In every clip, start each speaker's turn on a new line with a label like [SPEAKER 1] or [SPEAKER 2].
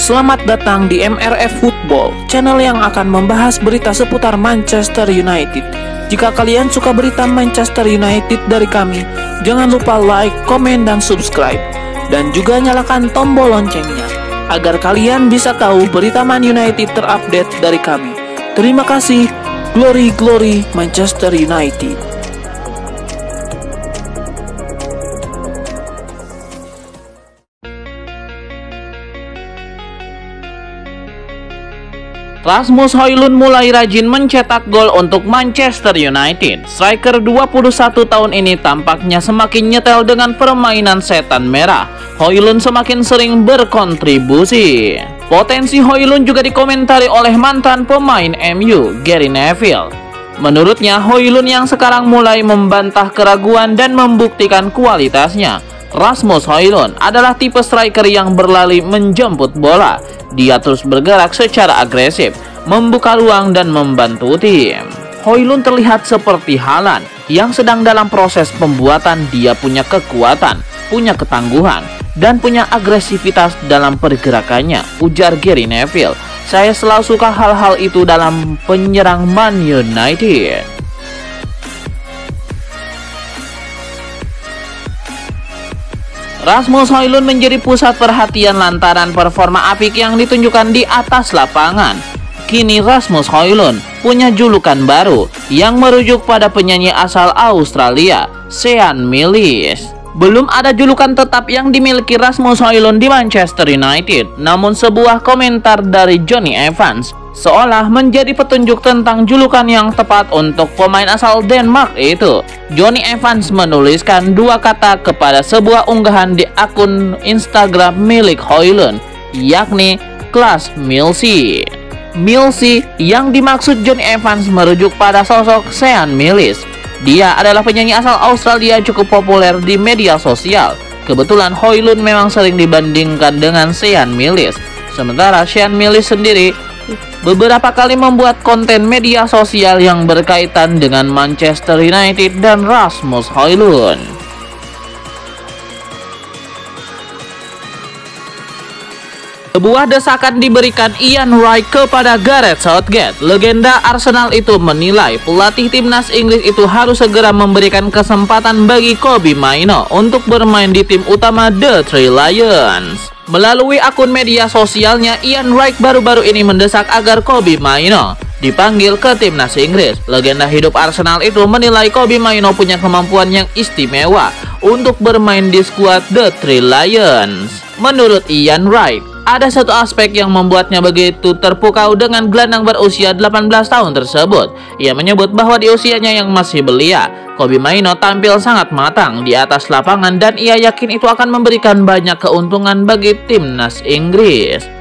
[SPEAKER 1] Selamat datang di MRF Football, channel yang akan membahas berita seputar Manchester United. Jika kalian suka berita Manchester United dari kami, jangan lupa like, komen, dan subscribe. Dan juga nyalakan tombol loncengnya, agar kalian bisa tahu berita Man United terupdate dari kami. Terima kasih, Glory Glory Manchester United.
[SPEAKER 2] Rasmus Højlund mulai rajin mencetak gol untuk Manchester United. Striker 21 tahun ini tampaknya semakin nyetel dengan permainan setan merah. Højlund semakin sering berkontribusi. Potensi Højlund juga dikomentari oleh mantan pemain MU, Gary Neville. Menurutnya, Højlund yang sekarang mulai membantah keraguan dan membuktikan kualitasnya. Rasmus Højlund adalah tipe striker yang berlari menjemput bola. Dia terus bergerak secara agresif, membuka ruang dan membantu tim. Højlund terlihat seperti Haaland yang sedang dalam proses pembuatan. Dia punya kekuatan, punya ketangguhan, dan punya agresivitas dalam pergerakannya, ujar Gary Neville. Saya selalu suka hal-hal itu dalam penyerang Man United. Rasmus Højlund menjadi pusat perhatian lantaran performa apik yang ditunjukkan di atas lapangan. Kini Rasmus Højlund punya julukan baru yang merujuk pada penyanyi asal Australia, Sean Millis. Belum ada julukan tetap yang dimiliki Rasmus Højlund di Manchester United, namun sebuah komentar dari Jonny Evans seolah menjadi petunjuk tentang julukan yang tepat untuk pemain asal Denmark itu. Jonny Evans menuliskan dua kata kepada sebuah unggahan di akun Instagram milik Højlund, yakni Class Milsi. Milsi yang dimaksud Jonny Evans merujuk pada sosok Sean Millis. Dia adalah penyanyi asal Australia cukup populer di media sosial. Kebetulan Højlund memang sering dibandingkan dengan Sean Millis. Sementara Sean Millis sendiri beberapa kali membuat konten media sosial yang berkaitan dengan Manchester United dan Rasmus Højlund. Sebuah desakan diberikan Ian Wright kepada Gareth Southgate. Legenda Arsenal itu menilai pelatih timnas Inggris itu harus segera memberikan kesempatan bagi Kobbie Mainoo untuk bermain di tim utama The Three Lions. Melalui akun media sosialnya, Ian Wright baru-baru ini mendesak agar Kobbie Mainoo dipanggil ke timnas Inggris. Legenda hidup Arsenal itu menilai Kobbie Mainoo punya kemampuan yang istimewa untuk bermain di skuad The Three Lions. Menurut Ian Wright, ada satu aspek yang membuatnya begitu terpukau dengan gelandang berusia 18 tahun tersebut. Ia menyebut bahwa di usianya yang masih belia, Kobbie Mainoo tampil sangat matang di atas lapangan dan ia yakin itu akan memberikan banyak keuntungan bagi timnas Inggris.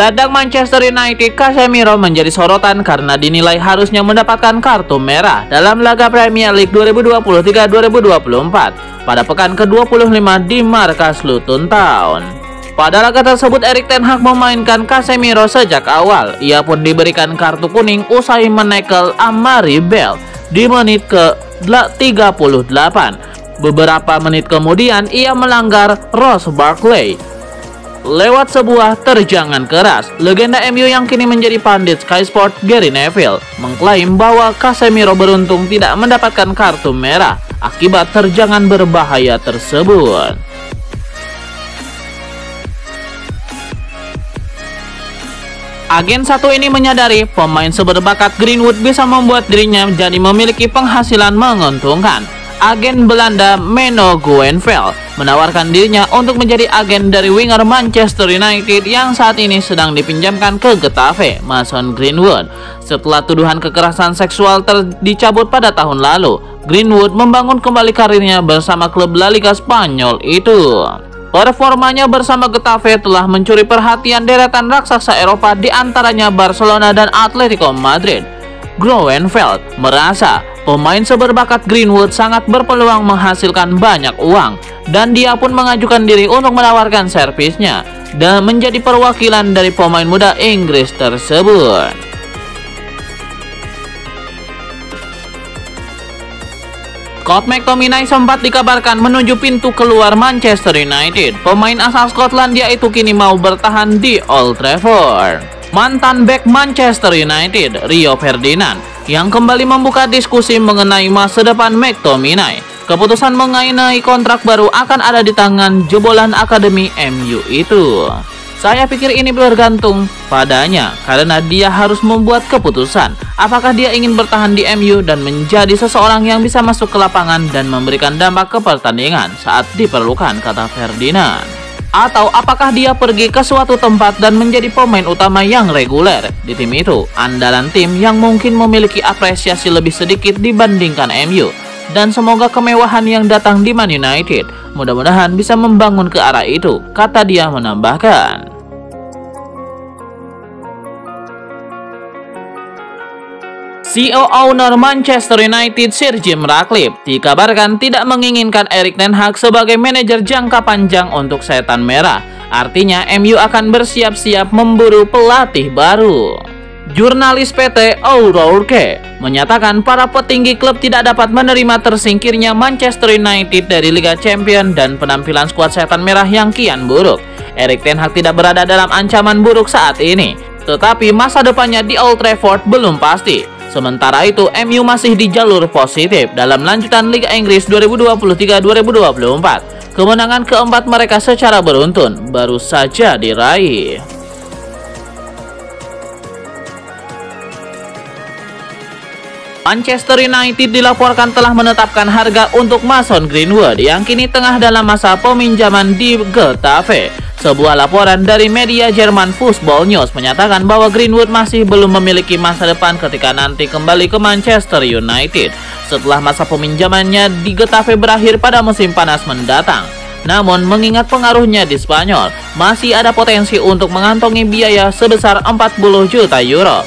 [SPEAKER 2] Gelandang Manchester United Casemiro menjadi sorotan karena dinilai harusnya mendapatkan kartu merah dalam laga Premier League 2023-2024 pada pekan ke-25 di markas Luton Town. Pada laga tersebut, Erik ten Hag memainkan Casemiro sejak awal. Ia pun diberikan kartu kuning usai menekel Amari Bell di menit ke-38. Beberapa menit kemudian, ia melanggar Ross Barkley lewat sebuah terjangan keras. Legenda MU yang kini menjadi pandit Sky Sport, Gary Neville, mengklaim bahwa Casemiro beruntung tidak mendapatkan kartu merah akibat terjangan berbahaya tersebut. Agen satu ini menyadari pemain seberbakat Greenwood bisa membuat dirinya jadi memiliki penghasilan menguntungkan. Agen Belanda Menno Goenfeld menawarkan dirinya untuk menjadi agen dari winger Manchester United yang saat ini sedang dipinjamkan ke Getafe, Mason Greenwood. Setelah tuduhan kekerasan seksual dicabut pada tahun lalu, Greenwood membangun kembali karirnya bersama klub La Liga Spanyol itu. Performanya bersama Getafe telah mencuri perhatian deretan raksasa Eropa, di antaranya Barcelona dan Atletico Madrid. Goenfeld merasa pemain seberbakat Greenwood sangat berpeluang menghasilkan banyak uang, dan dia pun mengajukan diri untuk menawarkan servisnya dan menjadi perwakilan dari pemain muda Inggris tersebut. Scott McTominay sempat dikabarkan menuju pintu keluar Manchester United. Pemain asal Skotlandia itu kini mau bertahan di Old Trafford. Mantan bek Manchester United, Rio Ferdinand, yang kembali membuka diskusi mengenai masa depan McTominay. Keputusan mengenai kontrak baru akan ada di tangan jebolan akademi MU itu. Saya pikir ini bergantung padanya karena dia harus membuat keputusan apakah dia ingin bertahan di MU dan menjadi seseorang yang bisa masuk ke lapangan dan memberikan dampak ke pertandingan saat diperlukan, kata Ferdinand. Atau apakah dia pergi ke suatu tempat dan menjadi pemain utama yang reguler di tim itu, andalan tim yang mungkin memiliki apresiasi lebih sedikit dibandingkan MU. Dan semoga kemewahan yang datang di Man United mudah-mudahan bisa membangun ke arah itu, kata dia menambahkan. CEO owner Manchester United Sir Jim Ratcliffe dikabarkan tidak menginginkan Erik ten Hag sebagai manajer jangka panjang untuk Setan Merah. Artinya MU akan bersiap-siap memburu pelatih baru. Jurnalis PT O'Rourke menyatakan para petinggi klub tidak dapat menerima tersingkirnya Manchester United dari Liga Champions dan penampilan skuad Setan Merah yang kian buruk. Erik ten Hag tidak berada dalam ancaman buruk saat ini, tetapi masa depannya di Old Trafford belum pasti. Sementara itu, MU masih di jalur positif dalam lanjutan Liga Inggris 2023-2024. Kemenangan keempat mereka secara beruntun baru saja diraih. Manchester United dilaporkan telah menetapkan harga untuk Mason Greenwood yang kini tengah dalam masa peminjaman di Getafe. Sebuah laporan dari media Jerman Football News menyatakan bahwa Greenwood masih belum memiliki masa depan ketika nanti kembali ke Manchester United setelah masa peminjamannya di Getafe berakhir pada musim panas mendatang. Namun mengingat pengaruhnya di Spanyol, masih ada potensi untuk mengantongi biaya sebesar 40 juta euro.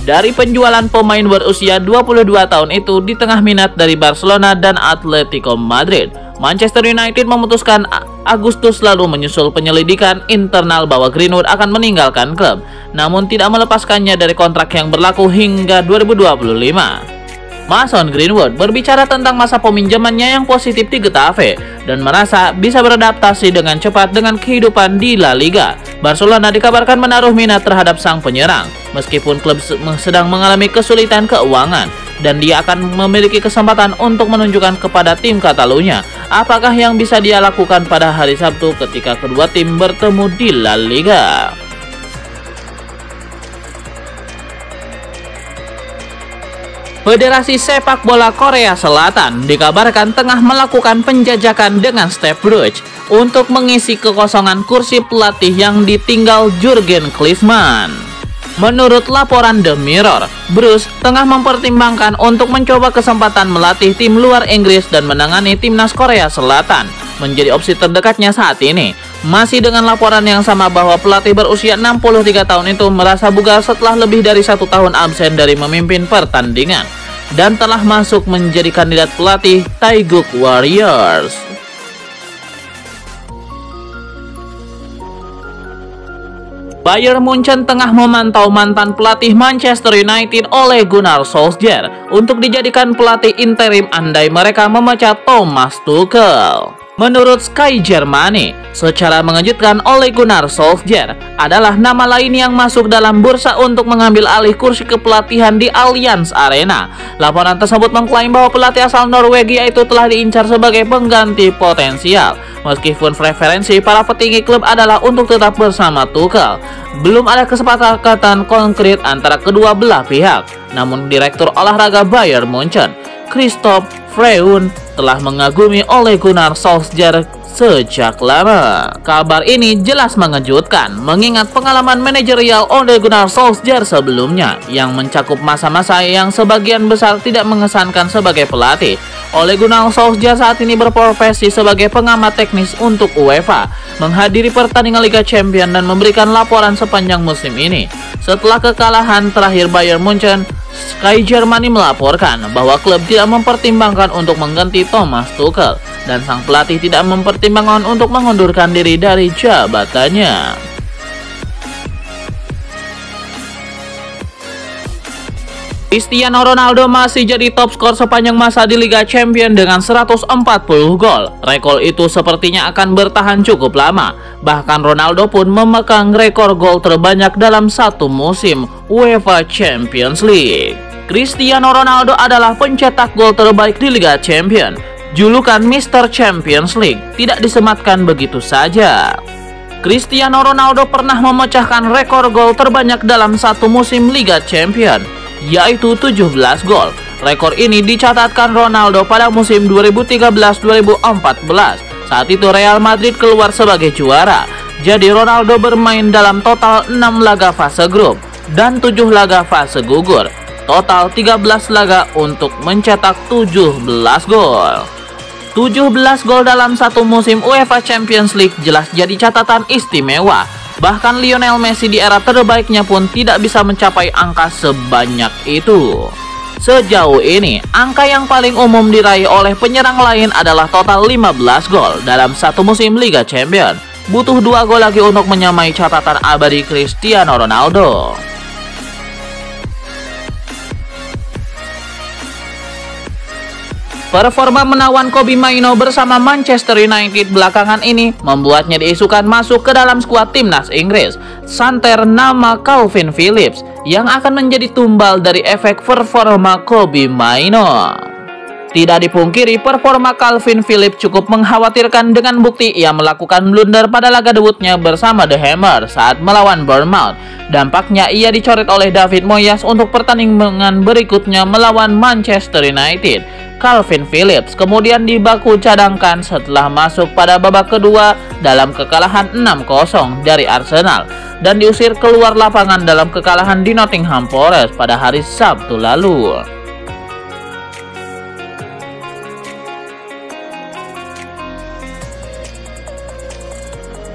[SPEAKER 2] Dari penjualan pemain berusia 22 tahun itu di tengah minat dari Barcelona dan Atletico Madrid, Manchester United memutuskan Agustus lalu menyusul penyelidikan internal bahwa Greenwood akan meninggalkan klub, namun tidak melepaskannya dari kontrak yang berlaku hingga 2025. Mason Greenwood berbicara tentang masa peminjamannya yang positif di Getafe dan merasa bisa beradaptasi dengan cepat dengan kehidupan di La Liga. Barcelona dikabarkan menaruh minat terhadap sang penyerang, meskipun klub sedang mengalami kesulitan keuangan, dan dia akan memiliki kesempatan untuk menunjukkan kepada tim Catalunya apakah yang bisa dia lakukan pada hari Sabtu ketika kedua tim bertemu di La Liga. Federasi Sepak Bola Korea Selatan dikabarkan tengah melakukan penjajakan dengan Steve Bruce untuk mengisi kekosongan kursi pelatih yang ditinggal Jurgen Klinsmann. Menurut laporan The Mirror, Bruce tengah mempertimbangkan untuk mencoba kesempatan melatih tim luar Inggris dan menangani timnas Korea Selatan menjadi opsi terdekatnya saat ini. Masih dengan laporan yang sama bahwa pelatih berusia 63 tahun itu merasa bugar setelah lebih dari 1 tahun absen dari memimpin pertandingan dan telah masuk menjadi kandidat pelatih Taeguk Warriors. Bayern Munchen tengah memantau mantan pelatih Manchester United Ole Gunnar Solskjaer untuk dijadikan pelatih interim andai mereka memecat Thomas Tuchel. Menurut Sky Germany, secara mengejutkan Ole Gunnar Solskjaer adalah nama lain yang masuk dalam bursa untuk mengambil alih kursi kepelatihan di Allianz Arena. Laporan tersebut mengklaim bahwa pelatih asal Norwegia itu telah diincar sebagai pengganti potensial. Meskipun preferensi para petinggi klub adalah untuk tetap bersama Tuchel, belum ada kesepakatan konkret antara kedua belah pihak. Namun Direktur Olahraga Bayern Munchen, Christoph Freund, telah mengagumi Ole Gunnar Solskjaer sejak lama. Kabar ini jelas mengejutkan mengingat pengalaman manajerial Ole Gunnar Solskjaer sebelumnya yang mencakup masa-masa yang sebagian besar tidak mengesankan sebagai pelatih. Ole Gunnar Solskjaer saat ini berprofesi sebagai pengamat teknis untuk UEFA, menghadiri pertandingan Liga Champions dan memberikan laporan sepanjang musim ini. Setelah kekalahan terakhir Bayern Munchen, Sky Germany melaporkan bahwa klub tidak mempertimbangkan untuk mengganti Thomas Tuchel dan sang pelatih tidak mempertimbangkan untuk mengundurkan diri dari jabatannya. Cristiano Ronaldo masih jadi top skor sepanjang masa di Liga Champions dengan 140 gol. Rekor itu sepertinya akan bertahan cukup lama. Bahkan Ronaldo pun memegang rekor gol terbanyak dalam satu musim UEFA Champions League. Cristiano Ronaldo adalah pencetak gol terbaik di Liga Champions. Julukan Mr. Champions League tidak disematkan begitu saja. Cristiano Ronaldo pernah memecahkan rekor gol terbanyak dalam satu musim Liga Champions, yaitu 17 gol. Rekor ini dicatatkan Ronaldo pada musim 2013-2014. Saat itu Real Madrid keluar sebagai juara. Jadi Ronaldo bermain dalam total 6 laga fase grup dan 7 laga fase gugur. Total 13 laga untuk mencetak 17 gol. 17 gol dalam satu musim UEFA Champions League jelas jadi catatan istimewa. Bahkan Lionel Messi di era terbaiknya pun tidak bisa mencapai angka sebanyak itu. Sejauh ini, angka yang paling umum diraih oleh penyerang lain adalah total 15 gol dalam satu musim Liga Champions. Butuh 2 gol lagi untuk menyamai catatan abadi Cristiano Ronaldo. Performa menawan Kobbie Mainoo bersama Manchester United belakangan ini membuatnya diisukan masuk ke dalam skuad timnas Inggris. Santer nama Calvin Phillips yang akan menjadi tumbal dari efek performa Kobbie Mainoo. Tidak dipungkiri, performa Calvin Phillips cukup mengkhawatirkan dengan bukti ia melakukan blunder pada laga debutnya bersama The Hammer saat melawan Bournemouth. Dampaknya ia dicoret oleh David Moyes untuk pertandingan berikutnya melawan Manchester United. Calvin Phillips kemudian dibaku cadangkan setelah masuk pada babak kedua dalam kekalahan 6-0 dari Arsenal dan diusir keluar lapangan dalam kekalahan di Nottingham Forest pada hari Sabtu lalu.